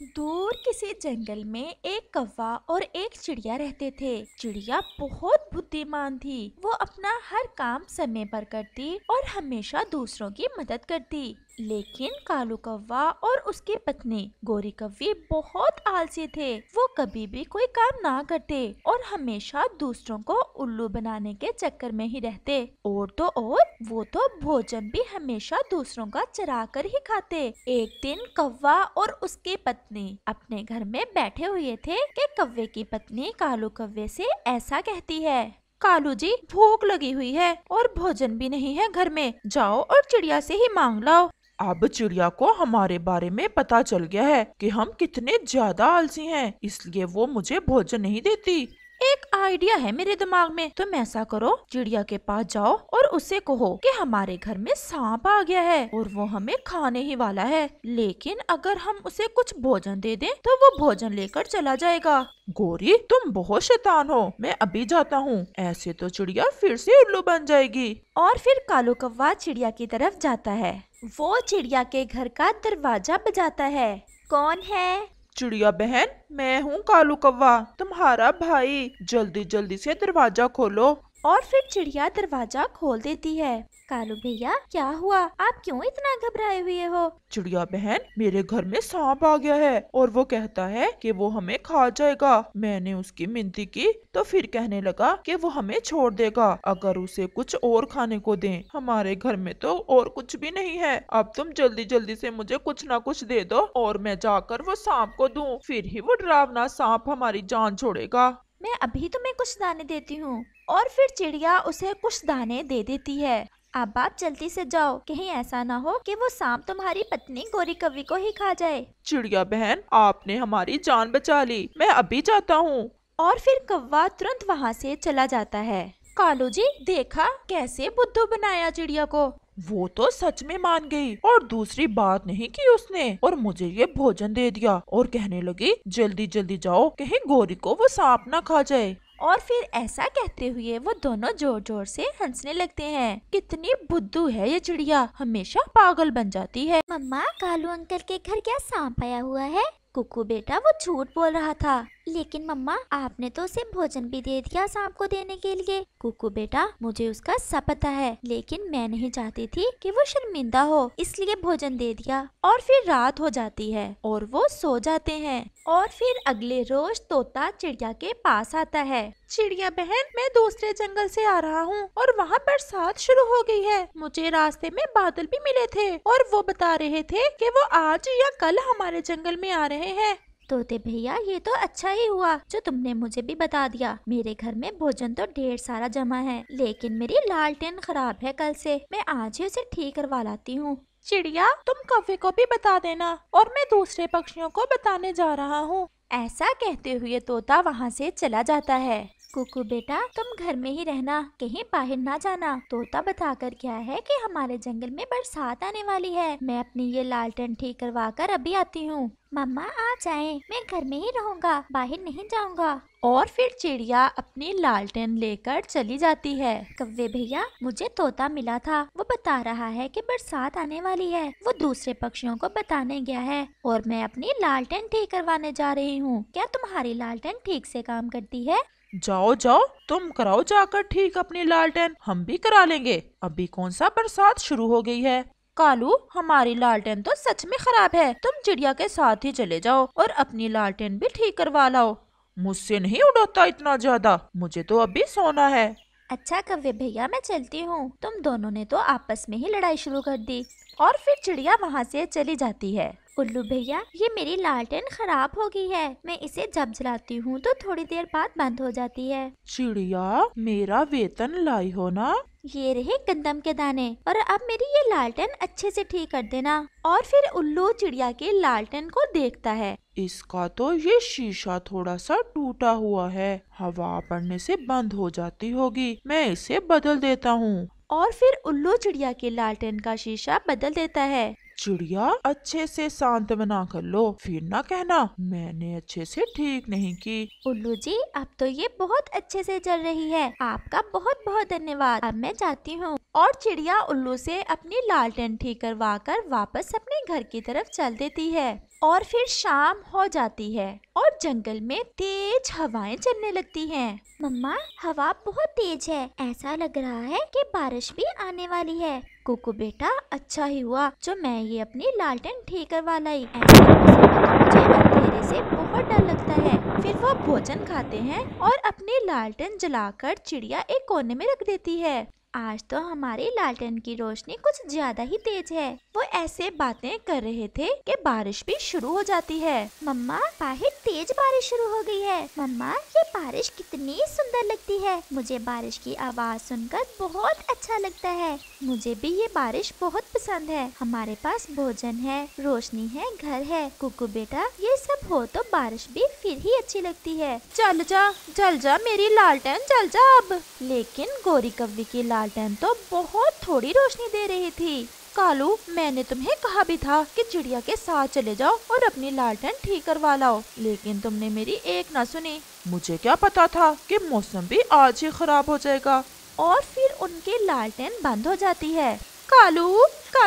दूर किसी जंगल में एक कौवा और एक चिड़िया रहते थे। चिड़िया बहुत बुद्धिमान थी। वो अपना हर काम समय पर करती और हमेशा दूसरों की मदद करती। लेकिन कालू कौवा और उसकी पत्नी गोरी कौवी बहुत आलसी थे। वो कभी भी कोई काम ना करते और हमेशा दूसरों को उल्लू बनाने के चक्कर में ही रहते। और तो और वो तो भोजन भी हमेशा दूसरों का चरा कर ही खाते। एक दिन कौवा और उसकी पत्नी अपने घर में बैठे हुए थे कि कौवे की पत्नी कालू कौवे से ऐसा कहती है, कालू जी, भूख लगी हुई है और भोजन भी नहीं है घर में, जाओ और चिड़िया से ही मांग लाओ। अब चिड़िया को हमारे बारे में पता चल गया है कि हम कितने ज्यादा आलसी हैं, इसलिए वो मुझे भोजन नहीं देती। एक आइडिया है मेरे दिमाग में, तुम ऐसा करो, चिड़िया के पास जाओ और उससे कहो कि हमारे घर में सांप आ गया है और वो हमें खाने ही वाला है, लेकिन अगर हम उसे कुछ भोजन दे दें तो वो भोजन लेकर चला जाएगा। गोरी, तुम बहुत शैतान हो, मैं अभी जाता हूँ, ऐसे तो चिड़िया फिर से उल्लू बन जाएगी। और फिर कालू कौवा चिड़िया की तरफ जाता है। वो चिड़िया के घर का दरवाजा बजाता है। कौन है? चिड़िया बहन, मैं हूँ कालू कौवा, तुम्हारा भाई, जल्दी जल्दी से दरवाजा खोलो। और फिर चिड़िया दरवाजा खोल देती है। कालू भैया, क्या हुआ? आप क्यों इतना घबराए हुए हो? चिड़िया बहन, मेरे घर में सांप आ गया है और वो कहता है कि वो हमें खा जाएगा। मैंने उसकी मिन्नती की तो फिर कहने लगा कि वो हमें छोड़ देगा अगर उसे कुछ और खाने को दें। हमारे घर में तो और कुछ भी नहीं है। अब तुम जल्दी जल्दी से मुझे कुछ ना कुछ दे दो और मैं जाकर वो सांप को दूं, फिर ही वो डरावना सांप हमारी जान छोड़ेगा। मैं अभी तुम्हें कुछ दाने देती हूँ। और फिर चिड़िया उसे कुछ दाने दे देती है। अब आप जल्दी से जाओ, कहीं ऐसा ना हो कि वो सांप तुम्हारी पत्नी गोरी कौवी को ही खा जाए। चिड़िया बहन, आपने हमारी जान बचा ली, मैं अभी जाता हूँ। और फिर कौवा तुरंत वहाँ से चला जाता है। कालू जी, देखा कैसे बुद्धू बनाया चिड़िया को। वो तो सच में मान गई और दूसरी बात नहीं की उसने और मुझे ये भोजन दे दिया और कहने लगी, जल्दी जल्दी जाओ, कहीं गोरी को वो सांप ना खा जाए। और फिर ऐसा कहते हुए वो दोनों जोर जोर से हंसने लगते हैं। कितनी बुद्धू है ये चिड़िया, हमेशा पागल बन जाती है। मम्मा, कालू अंकल के घर क्या सांप आया हुआ है? कुकू बेटा, वो झूठ बोल रहा था। लेकिन मम्मा, आपने तो उसे भोजन भी दे दिया सांप को देने के लिए। कुकू बेटा, मुझे उसका सब पता है, लेकिन मैं नहीं चाहती थी कि वो शर्मिंदा हो, इसलिए भोजन दे दिया। और फिर रात हो जाती है और वो सो जाते हैं। और फिर अगले रोज तोता चिड़िया के पास आता है। चिड़िया बहन, मैं दूसरे जंगल से आ रहा हूँ और वहाँ बरसात शुरू हो गई है। मुझे रास्ते में बादल भी मिले थे और वो बता रहे थे कि वो आज या कल हमारे जंगल में आ रहे हैं। तोते भैया, ये तो अच्छा ही हुआ जो तुमने मुझे भी बता दिया। मेरे घर में भोजन तो ढेर सारा जमा है, लेकिन मेरी लालटेन खराब है कल से। मैं आज ही उसे ठीक करवा लाती हूँ। चिड़िया, तुम कौवे को भी बता देना और मैं दूसरे पक्षियों को बताने जा रहा हूँ। ऐसा कहते हुए तोता वहाँ से चला जाता है। कुकू बेटा, तुम घर में ही रहना, कहीं बाहर ना जाना। तोता बताकर क्या है कि हमारे जंगल में बरसात आने वाली है। मैं अपनी ये लालटेन ठीक करवा कर अभी आती हूँ। मम्मा, आप जाएं, मैं घर में ही रहूँगा, बाहर नहीं जाऊँगा। और फिर चिड़िया अपनी लालटेन लेकर चली जाती है। कौवे भैया, मुझे तोता मिला था, वो बता रहा है कि बरसात आने वाली है। वो दूसरे पक्षियों को बताने गया है और मैं अपनी लालटेन ठीक करवाने जा रही हूँ। क्या तुम्हारी लालटेन ठीक से काम करती है? जाओ जाओ, तुम कराओ जाकर ठीक अपनी लालटेन, हम भी करा लेंगे। अभी कौन सा बरसात शुरू हो गई है। कालू, हमारी लालटेन तो सच में खराब है, तुम चिड़िया के साथ ही चले जाओ और अपनी लालटेन भी ठीक करवा लाओ। मुझसे नहीं उड़ता इतना ज्यादा, मुझे तो अभी सोना है। अच्छा कौवे भैया, मैं चलती हूँ। तुम दोनों ने तो आपस में ही लड़ाई शुरू कर दी। और फिर चिड़िया वहाँ से चली जाती है। उल्लू भैया, ये मेरी लालटेन खराब हो गई है, मैं इसे जब जलाती हूँ तो थोड़ी देर बाद बंद हो जाती है। चिड़िया, मेरा वेतन लाई हो ना। ये रहे गंदम के दाने, और अब मेरी ये लालटेन अच्छे से ठीक कर देना। और फिर उल्लू चिड़िया के लालटेन को देखता है। इसका तो ये शीशा थोड़ा सा टूटा हुआ है, हवा पड़ने से बंद हो जाती होगी, मैं इसे बदल देता हूँ। और फिर उल्लू चिड़िया के लालटेन का शीशा बदल देता है। चिड़िया, अच्छे से शांत बना कर लो, फिर ना कहना मैंने अच्छे से ठीक नहीं की। उल्लू जी, अब तो ये बहुत अच्छे से चल रही है, आपका बहुत बहुत धन्यवाद। अब मैं जाती हूँ। और चिड़िया उल्लू से अपनी लालटेन ठीक करवा कर वापस अपने घर की तरफ चल देती है। और फिर शाम हो जाती है और जंगल में तेज हवाएं चलने लगती हैं। मम्मा, हवा बहुत तेज है, ऐसा लग रहा है कि बारिश भी आने वाली है। कुकू बेटा, अच्छा ही हुआ जो मैं ये अपनी लालटेन ठीक करवा लाई। ऐसे मौसम में तो मुझे अंधेरे से बहुत डर लगता है। फिर वो भोजन खाते हैं और अपनी लालटेन जलाकर चिड़िया एक कोने में रख देती है। आज तो हमारी लालटेन की रोशनी कुछ ज्यादा ही तेज है। वो ऐसे बातें कर रहे थे कि बारिश भी शुरू हो जाती है। मम्मा, बाहर तेज बारिश शुरू हो गई है। मम्मा, ये बारिश कितनी सुंदर लगती है। मुझे बारिश की आवाज सुनकर बहुत अच्छा लगता है। मुझे भी ये बारिश बहुत पसंद है। हमारे पास भोजन है, रोशनी है, घर है। कुकू बेटा, ये सब हो तो बारिश भी फिर ही अच्छी लगती है। जल जा मेरी लालटेन, जल जा अब। लेकिन गोरी कव्वी की लालटेन तो बहुत थोड़ी रोशनी दे रही थी। कालू, मैंने तुम्हें कहा भी था कि चिड़िया के साथ चले जाओ और अपनी लालटेन ठीक करवा लाओ, लेकिन तुमने मेरी एक ना सुनी। मुझे क्या पता था कि मौसम भी आज ही खराब हो जाएगा। और फिर उनकी लालटेन बंद हो जाती है। कालू,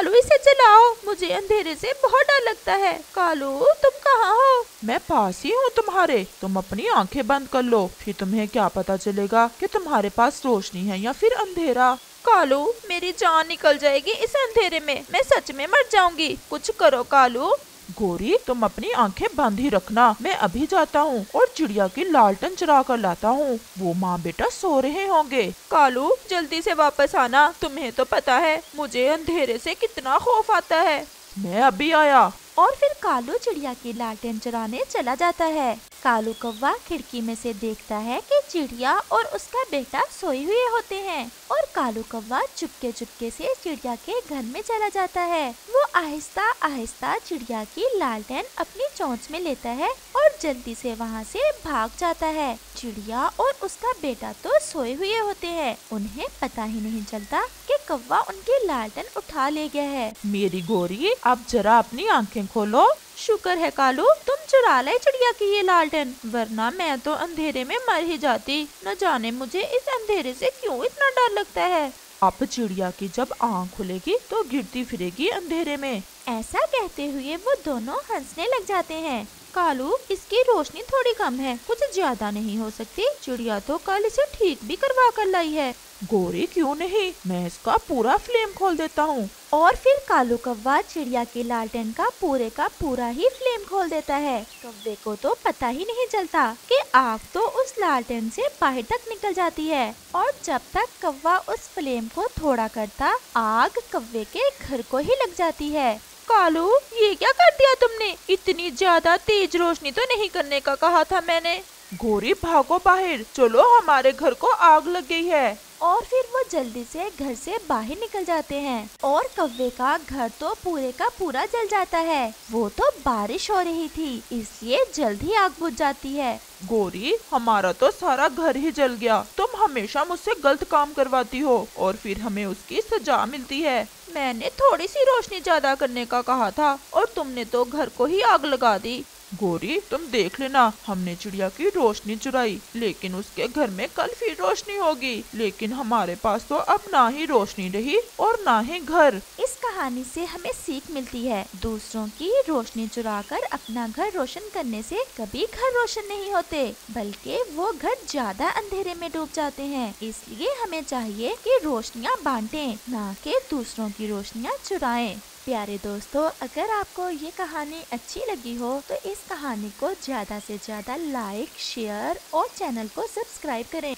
इसे जलाओ, मुझे अंधेरे से बहुत डर लगता है। कालू, तुम कहाँ हो? मैं पास ही हूँ तुम्हारे, तुम अपनी आंखें बंद कर लो, फिर तुम्हें क्या पता चलेगा कि तुम्हारे पास रोशनी है या फिर अंधेरा। कालू, मेरी जान निकल जाएगी इस अंधेरे में, मैं सच में मर जाऊंगी। कुछ करो कालू। गोरी, तुम अपनी आंखें बंद ही रखना, मैं अभी जाता हूँ और चिड़िया की लालटेन चुरा कर लाता हूँ। वो माँ बेटा सो रहे होंगे। कालू, जल्दी से वापस आना, तुम्हें तो पता है मुझे अंधेरे से कितना खौफ आता है। मैं अभी आया। और फिर कालू चिड़िया की लालटेन चुराने चला जाता है। कालू कौवा खिड़की में से देखता है कि चिड़िया और उसका बेटा सोए हुए होते हैं और कालू कौवा चुपके चुपके से चिड़िया के घर में चला जाता है। वो आहिस्ता आहिस्ता चिड़िया की लालटेन अपनी चोंच में लेता है और जल्दी से वहाँ से भाग जाता है। चिड़िया और उसका बेटा तो सोए हुए होते हैं, उन्हें पता ही नहीं चलता कि कौवा उनकी लालटेन उठा ले गया है। मेरी गोरी, अब जरा अपनी आंखें खोलो। शुक्र है कालू, तुम चुरा लाए चिड़िया की ये लालटेन, वरना मैं तो अंधेरे में मर ही जाती। न जाने मुझे इस अंधेरे से क्यों इतना डर लगता है। अब चिड़िया की जब आँख खुलेगी तो गिरती फिरेगी अंधेरे में। ऐसा कहते हुए वो दोनों हंसने लग जाते हैं। कालू, इसकी रोशनी थोड़ी कम है, कुछ ज्यादा नहीं हो सकती। चिड़िया तो कल इसे ठीक भी करवा कर लाई है। गोरी, क्यों नहीं, मैं इसका पूरा फ्लेम खोल देता हूँ। और फिर कालू कौवा चिड़िया की लालटेन का पूरा ही फ्लेम खोल देता है। कौवे को तो पता ही नहीं चलता कि आग तो उस लालटेन से बाहर तक निकल जाती है और जब तक कौवा उस फ्लेम को थोड़ा करता, आग कौवे के घर को ही लग जाती है। कालू, ये क्या कर दिया तुमने? इतनी ज्यादा तेज रोशनी तो नहीं करने का कहा था मैंने। गोरी, भागो बाहर, चलो, हमारे घर को आग लग गई है। और फिर वो जल्दी से घर से बाहर निकल जाते हैं और कौवे का घर तो पूरे का पूरा जल जाता है। वो तो बारिश हो रही थी, इसलिए जल्द ही आग बुझ जाती है। गोरी, हमारा तो सारा घर ही जल गया। तुम हमेशा मुझसे गलत काम करवाती हो और फिर हमें उसकी सजा मिलती है। मैंने थोड़ी सी रोशनी ज्यादा करने का कहा था और तुमने तो घर को ही आग लगा दी। गोरी, तुम देख लेना, हमने चिड़िया की रोशनी चुराई, लेकिन उसके घर में कल फिर रोशनी होगी। लेकिन हमारे पास तो अब ना ही रोशनी रही और ना ही घर। इस कहानी से हमें सीख मिलती है, दूसरों की रोशनी चुराकर अपना घर रोशन करने से कभी घर रोशन नहीं होते, बल्कि वो घर ज्यादा अंधेरे में डूब जाते हैं। इसलिए हमें चाहिए कि रोशनियाँ बांटें, ना कि दूसरों की रोशनियाँ चुराएं। प्यारे दोस्तों, अगर आपको ये कहानी अच्छी लगी हो तो इस कहानी को ज्यादा से ज्यादा लाइक, शेयर और चैनल को सब्सक्राइब करें।